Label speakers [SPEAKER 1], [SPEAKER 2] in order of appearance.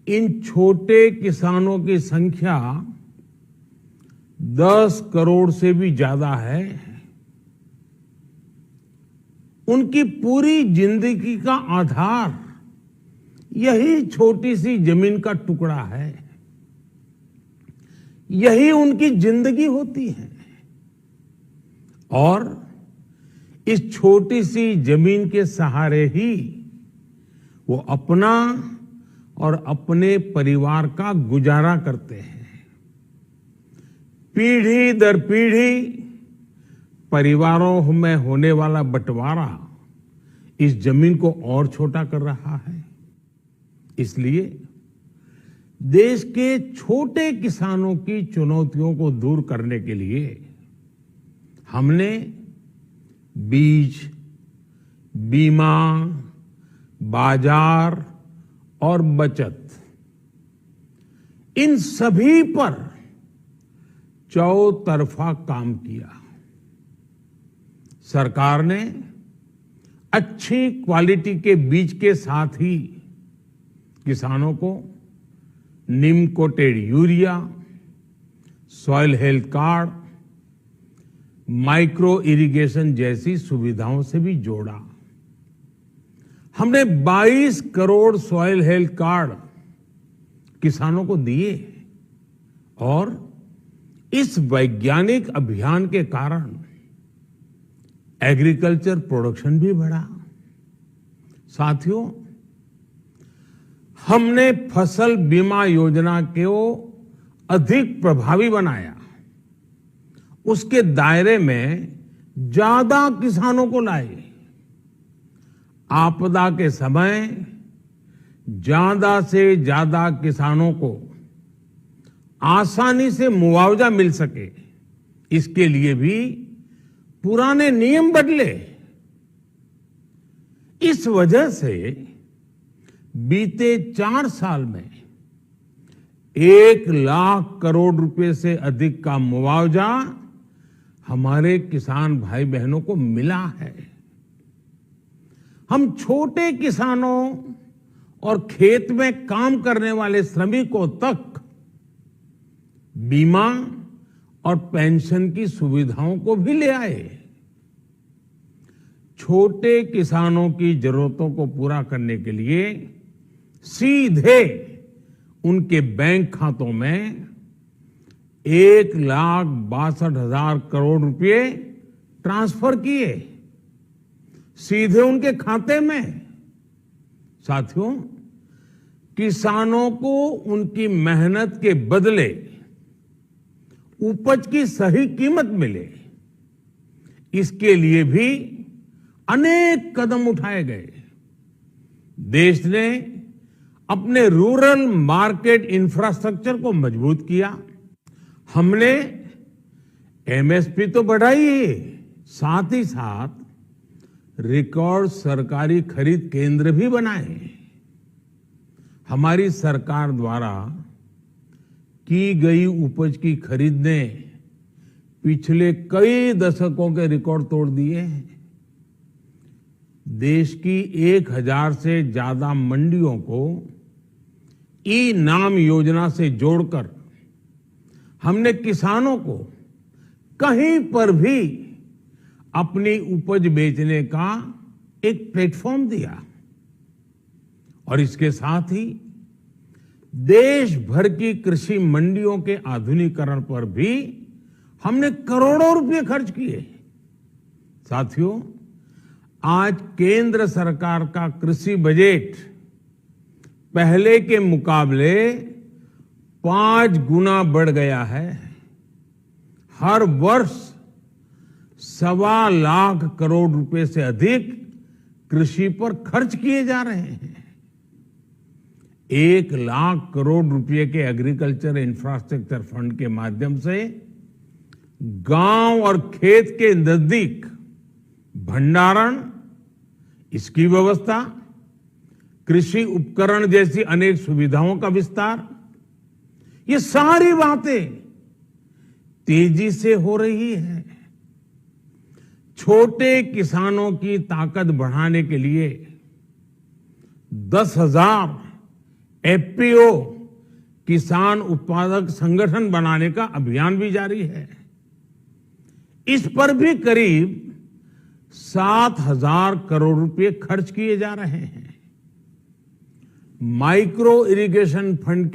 [SPEAKER 1] इन छोटे किसानों की संख्या 10 करोड़ से भी ज्यादा है। उनकी पूरी जिंदगी का आधार यही छोटी सी जमीन का टुकड़ा है। यही उनकी जिंदगी होती है और इस छोटी सी जमीन के सहारे ही वो अपना और अपने परिवार का गुजारा करते हैं। पीढ़ी दर पीढ़ी परिवारों में होने वाला बंटवारा इस जमीन को और छोटा कर रहा है। इसलिए देश के छोटे किसानों की चुनौतियों को दूर करने के लिए हमने बीज, बीमा, बाजार और बचत, इन सभी पर चौतरफा काम किया। सरकार ने अच्छी क्वालिटी के बीज के साथ ही किसानों को neem coated urea, soil health card, micro irrigation जैसी सुविधाओं से भी जोड़ा। हमने 22 करोड़ सॉइल हेल्थ कार्ड किसानों को दिए और इस वैज्ञानिक अभियान के कारण एग्रीकल्चर प्रोडक्शन भी बढ़ा। साथियों, हमने फसल बीमा योजना को अधिक प्रभावी बनाया। उसके दायरे में ज्यादा किसानों को लाए। आपदा के समय ज्यादा से ज्यादा किसानों को आसानी से मुआवजा मिल सके, इसके लिए भी पुराने नियम बदले। इस वजह से बीते 4 साल में 1 लाख करोड़ रुपए से अधिक का मुआवजा हमारे किसान भाई बहनों को मिला है। हम छोटे किसानों और खेत में काम करने वाले श्रमिकों तक बीमा और पेंशन की सुविधाओं को भी ले आए। छोटे किसानों की जरूरतों को पूरा करने के लिए सीधे उनके बैंक खातों में 1,62,000 करोड़ रुपए ट्रांसफर किए, सीधे उनके खाते में। साथियों, किसानों को उनकी मेहनत के बदले उपज की सही कीमत मिले, इसके लिए भी अनेक कदम उठाए गए। देश ने अपने रूरल मार्केट इंफ्रास्ट्रक्चर को मजबूत किया। हमने एमएसपी तो बढ़ाई है, साथ ही साथ रिकॉर्ड सरकारी खरीद केंद्र भी बनाए। हमारी सरकार द्वारा की गई उपज की खरीद ने पिछले कई दशकों के रिकॉर्ड तोड़ दिए हैं। देश की 1000 से ज्यादा मंडियों को ई नाम योजना से जोड़कर हमने किसानों को कहीं पर भी अपनी उपज बेचने का एक प्लेटफॉर्म दिया और इसके साथ ही देश भर की कृषि मंडियों के आधुनिकीकरण पर भी हमने करोड़ों रुपए खर्च किए। साथियों, आज केंद्र सरकार का कृषि बजट पहले के मुकाबले 5 गुना बढ़ गया है। हर वर्ष 1.25 लाख करोड़ रुपए से अधिक कृषि पर खर्च किए जा रहे हैं। 1 लाख करोड़ रुपए के एग्रीकल्चर इंफ्रास्ट्रक्चर फंड के माध्यम से गांव और खेत के नजदीक भंडारण, इसकी व्यवस्था, कृषि उपकरण जैसी अनेक सुविधाओं का विस्तार, ये सारी बातें तेजी से हो रही है। छोटे किसानों की ताकत बढ़ाने के लिए 10,000 एफपीओ किसान उत्पादक संगठन बनाने का अभियान भी जारी है। इस पर भी करीब 7,000 करोड़ रुपए खर्च किए जा रहे हैं। Micro irrigation fund